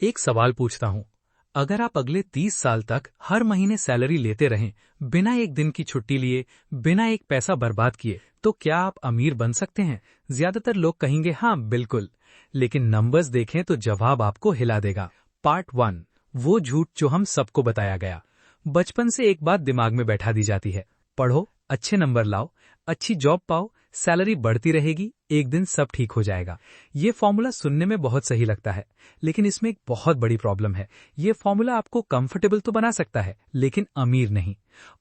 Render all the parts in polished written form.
एक सवाल पूछता हूँ। अगर आप अगले 30 साल तक हर महीने सैलरी लेते रहें, बिना एक दिन की छुट्टी लिए, बिना एक पैसा बर्बाद किए, तो क्या आप अमीर बन सकते हैं? ज्यादातर लोग कहेंगे हाँ बिल्कुल। लेकिन नंबर्स देखें तो जवाब आपको हिला देगा। पार्ट 1, वो झूठ जो हम सबको बताया गया। बचपन से एक बात दिमाग में बैठा दी जाती है, पढ़ो, अच्छे नंबर लाओ, अच्छी जॉब पाओ, सैलरी बढ़ती रहेगी, एक दिन सब ठीक हो जाएगा। ये फॉर्मूला सुनने में बहुत सही लगता है, लेकिन इसमें एक बहुत बड़ी प्रॉब्लम है। ये फॉर्मूला आपको कंफर्टेबल तो बना सकता है, लेकिन अमीर नहीं।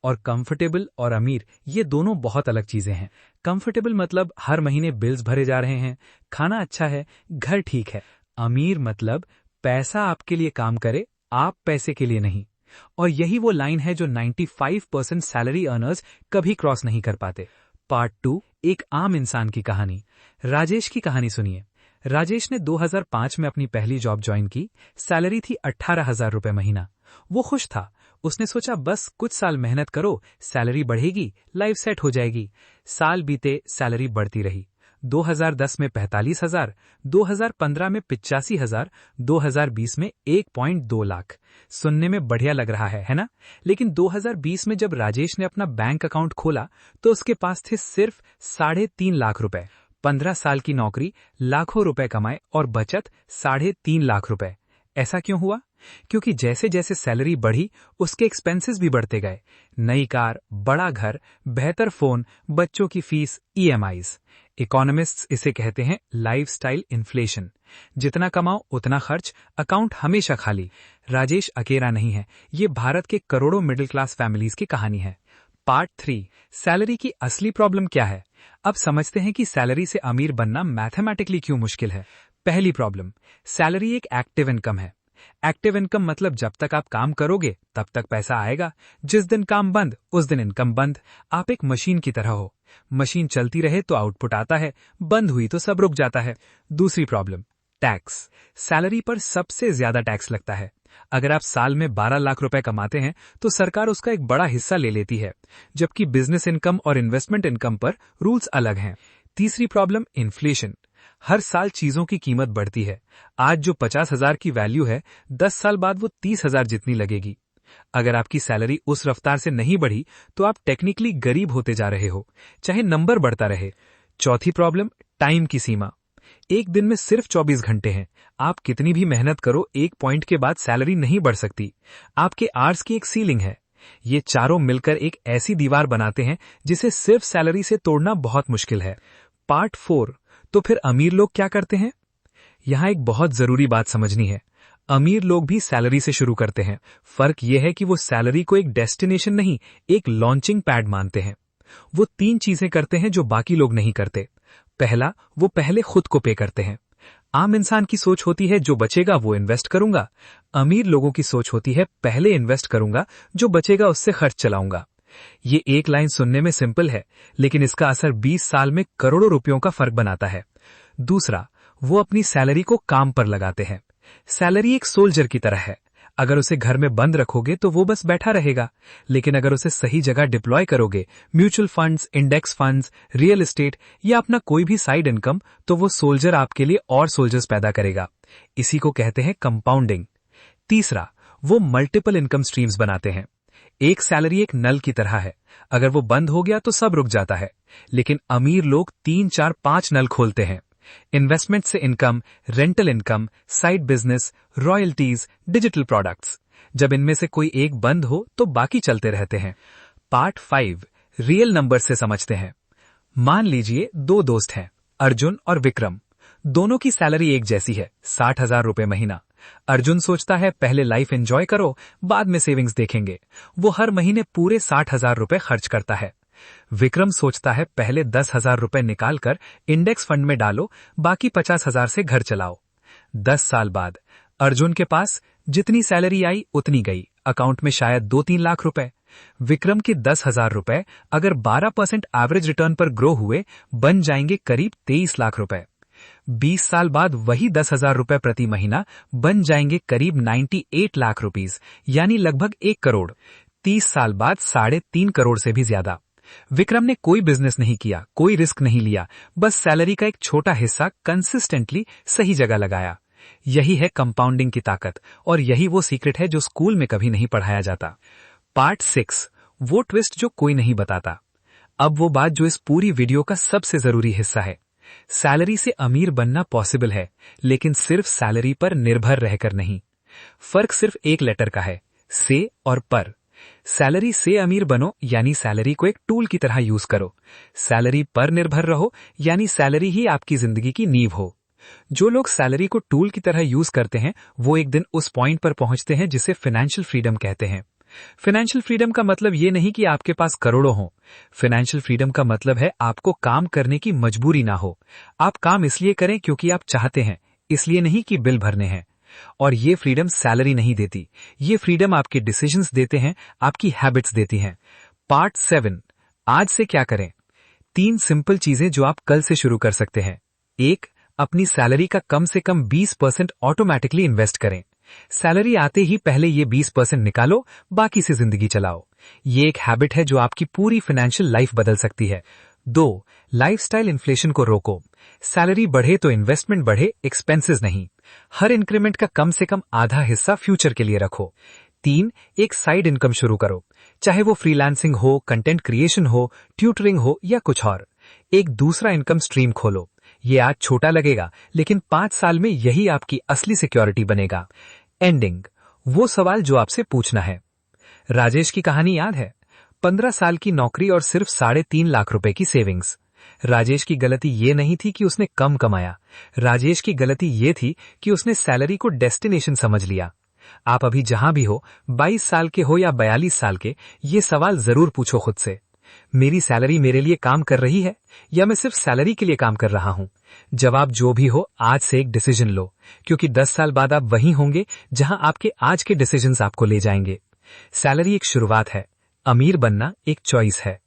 और कंफर्टेबल और अमीर ये दोनों बहुत अलग चीजें हैं। कंफर्टेबल मतलब हर महीने बिल्स भरे जा रहे हैं, खाना अच्छा है, घर ठीक है। अमीर मतलब पैसा आपके लिए काम करे, आप पैसे के लिए नहीं। और यही वो लाइन है जो 95% सैलरी अर्नर्स कभी क्रॉस नहीं कर पाते। पार्ट 2, एक आम इंसान की कहानी। राजेश की कहानी सुनिए। राजेश ने 2005 में अपनी पहली जॉब ज्वाइन की। सैलरी थी 18,000 रुपए महीना। वो खुश था। उसने सोचा बस कुछ साल मेहनत करो, सैलरी बढ़ेगी, लाइफ सेट हो जाएगी। साल बीते, सैलरी बढ़ती रही। 2010 में 45,000, 2015 में 85,000, 2020 में 1.2 लाख। सुनने में बढ़िया लग रहा है ना? लेकिन 2020 में जब राजेश ने अपना बैंक अकाउंट खोला तो उसके पास थे सिर्फ 3.5 लाख रुपए। 15 साल की नौकरी, लाखों रुपए कमाए और बचत 3.5 लाख रुपए। ऐसा क्यों हुआ? क्योंकि जैसे जैसे सैलरी बढ़ी उसके एक्सपेंसेस भी बढ़ते गए। नई कार, बड़ा घर, बेहतर फोन, बच्चों की फीस, ईएमआईज। इकोनॉमिस्ट्स इसे कहते हैं लाइफस्टाइल इन्फ्लेशन। जितना कमाओ उतना खर्च, अकाउंट हमेशा खाली। राजेश अकेला नहीं है, ये भारत के करोड़ों मिडिल क्लास फैमिलीज की कहानी है। पार्ट 3, सैलरी की असली प्रॉब्लम क्या है? अब समझते हैं कि सैलरी से अमीर बनना मैथमेटिकली क्यों मुश्किल है। पहली प्रॉब्लम, सैलरी एक एक्टिव इनकम है। एक्टिव इनकम मतलब जब तक आप काम करोगे तब तक पैसा आएगा। जिस दिन काम बंद उस दिन इनकम बंद। आप एक मशीन की तरह हो, मशीन चलती रहे तो आउटपुट आता है, बंद हुई तो सब रुक जाता है। दूसरी प्रॉब्लम, टैक्स। सैलरी पर सबसे ज्यादा टैक्स लगता है। अगर आप साल में 12 लाख रुपए कमाते हैं तो सरकार उसका एक बड़ा हिस्सा ले लेती है, जबकि बिजनेस इनकम और इन्वेस्टमेंट इनकम पर रूल्स अलग हैं। तीसरी प्रॉब्लम, इन्फ्लेशन। हर साल चीजों की कीमत बढ़ती है। आज जो 50,000 की वैल्यू है, 10 साल बाद वो 30,000 जितनी लगेगी। अगर आपकी सैलरी उस रफ्तार से नहीं बढ़ी तो आप टेक्निकली गरीब होते जा रहे हो, चाहे नंबर बढ़ता रहे। चौथी प्रॉब्लम, टाइम की सीमा। एक दिन में सिर्फ 24 घंटे हैं। आप कितनी भी मेहनत करो, एक पॉइंट के बाद सैलरी नहीं बढ़ सकती। आपके आवर्स की एक सीलिंग है। ये चारों मिलकर एक ऐसी दीवार बनाते हैं जिसे सिर्फ सैलरी से तोड़ना बहुत मुश्किल है। पार्ट 4, तो फिर अमीर लोग क्या करते हैं? यहां एक बहुत जरूरी बात समझनी है। अमीर लोग भी सैलरी से शुरू करते हैं। फर्क यह है कि वो सैलरी को एक डेस्टिनेशन नहीं, एक लॉन्चिंग पैड मानते हैं। वो 3 चीजें करते हैं जो बाकी लोग नहीं करते। पहला, वो पहले खुद को पे करते हैं। आम इंसान की सोच होती है जो बचेगा वो इन्वेस्ट करूंगा। अमीर लोगों की सोच होती है पहले इन्वेस्ट करूंगा, जो बचेगा उससे खर्च चलाऊंगा। ये एक लाइन सुनने में सिंपल है, लेकिन इसका असर 20 साल में करोड़ों रुपयों का फर्क बनाता है। दूसरा, वो अपनी सैलरी को काम पर लगाते हैं। सैलरी एक सोल्जर की तरह है। अगर उसे घर में बंद रखोगे तो वो बस बैठा रहेगा, लेकिन अगर उसे सही जगह डिप्लॉय करोगे, mutual funds, index funds, real estate या अपना कोई भी साइड इनकम, तो वो सोल्जर आपके लिए और सोल्जर्स पैदा करेगा। इसी को कहते हैं कंपाउंडिंग। तीसरा, वो मल्टीपल इनकम स्ट्रीम्स बनाते हैं। एक सैलरी एक नल की तरह है, अगर वो बंद हो गया तो सब रुक जाता है। लेकिन अमीर लोग 3, 4, 5 नल खोलते हैं। इन्वेस्टमेंट से income, rental income, side business, royalties, digital products. जब इनमें से कोई एक बंद हो तो बाकी चलते रहते हैं। पार्ट 5, रियल नंबर से समझते हैं। मान लीजिए 2 दोस्त हैं, अर्जुन और विक्रम। दोनों की सैलरी एक जैसी है, 60,000 रुपए महीना। अर्जुन सोचता है पहले लाइफ एंजॉय करो, बाद में सेविंग्स देखेंगे। वो हर महीने पूरे 60,000 रुपए खर्च करता है। विक्रम सोचता है पहले 10,000 रुपए निकालकर इंडेक्स फंड में डालो, बाकी 50,000 से घर चलाओ। 10 साल बाद अर्जुन के पास जितनी सैलरी आई उतनी गई, अकाउंट में शायद 2-3 लाख रुपए। विक्रम के 10,000 रुपए अगर 12% एवरेज रिटर्न पर ग्रो हुए, बन जाएंगे करीब 23 लाख रुपए। 20 साल बाद वही 10,000 रुपए प्रति महीना बन जाएंगे करीब 98 लाख रुपीस, यानी लगभग 1 करोड़। 30 साल बाद 3.5 करोड़ से भी ज्यादा। विक्रम ने कोई बिजनेस नहीं किया, कोई रिस्क नहीं लिया, बस सैलरी का एक छोटा हिस्सा कंसिस्टेंटली सही जगह लगाया। यही है कंपाउंडिंग की ताकत और यही वो सीक्रेट है जो स्कूल में कभी नहीं पढ़ाया जाता। पार्ट 6, वो ट्विस्ट जो कोई नहीं बताता। अब वो बात जो इस पूरी वीडियो का सबसे जरूरी हिस्सा है। सैलरी से अमीर बनना पॉसिबल है, लेकिन सिर्फ सैलरी पर निर्भर रहकर नहीं। फर्क सिर्फ एक लेटर का है, से और पर। सैलरी से अमीर बनो यानी सैलरी को एक टूल की तरह यूज करो। सैलरी पर निर्भर रहो यानी सैलरी ही आपकी जिंदगी की नींव हो। जो लोग सैलरी को टूल की तरह यूज करते हैं वो एक दिन उस पॉइंट पर पहुंचते हैं जिसे फाइनेंशियल फ्रीडम कहते हैं। फाइनेंशियल फ्रीडम का मतलब ये नहीं कि आपके पास करोड़ों हो। फाइनेंशियल फ्रीडम का मतलब है आपको काम करने की मजबूरी ना हो। आप काम इसलिए करें क्योंकि आप चाहते हैं, इसलिए नहीं कि बिल भरने हैं। और ये फ्रीडम सैलरी नहीं देती, ये फ्रीडम आपके डिसीजंस देते हैं, आपकी हैबिट्स देती हैं। पार्ट 7, आज से क्या करें। 3 सिंपल चीजें जो आप कल से शुरू कर सकते हैं। 1, अपनी सैलरी का कम से कम 20% ऑटोमेटिकली इन्वेस्ट करें। सैलरी आते ही पहले ये 20% निकालो, बाकी से जिंदगी चलाओ। ये एक हैबिट है जो आपकी पूरी फाइनेंशियल लाइफ बदल सकती है। 2, लाइफस्टाइल इन्फ्लेशन को रोको। सैलरी बढ़े तो इन्वेस्टमेंट बढ़े, एक्सपेंसेस नहीं। हर इंक्रीमेंट का कम से कम आधा हिस्सा फ्यूचर के लिए रखो। 3, एक साइड इनकम शुरू करो, चाहे वो फ्रीलांसिंग हो, कंटेंट क्रिएशन हो, ट्यूटरिंग हो या कुछ और। एक दूसरा इनकम स्ट्रीम खोलो। ये आज छोटा लगेगा, लेकिन 5 साल में यही आपकी असली सिक्योरिटी बनेगा। एंडिंग, वो सवाल जो आपसे पूछना है। राजेश की कहानी याद है? 15 साल की नौकरी और सिर्फ 3.5 लाख रुपए की सेविंग्स। राजेश की गलती ये नहीं थी कि उसने कम कमाया, राजेश की गलती ये थी कि उसने सैलरी को डेस्टिनेशन समझ लिया। आप अभी जहां भी हो, 22 साल के हो या 42 साल के, ये सवाल जरूर पूछो खुद से। मेरी सैलरी मेरे लिए काम कर रही है या मैं सिर्फ सैलरी के लिए काम कर रहा हूं? जवाब जो भी हो, आज से एक डिसीजन लो, क्योंकि 10 साल बाद आप वहीं होंगे जहां आपके आज के डिसीजंस आपको ले जाएंगे। सैलरी एक शुरुआत है, अमीर बनना एक चॉइस है।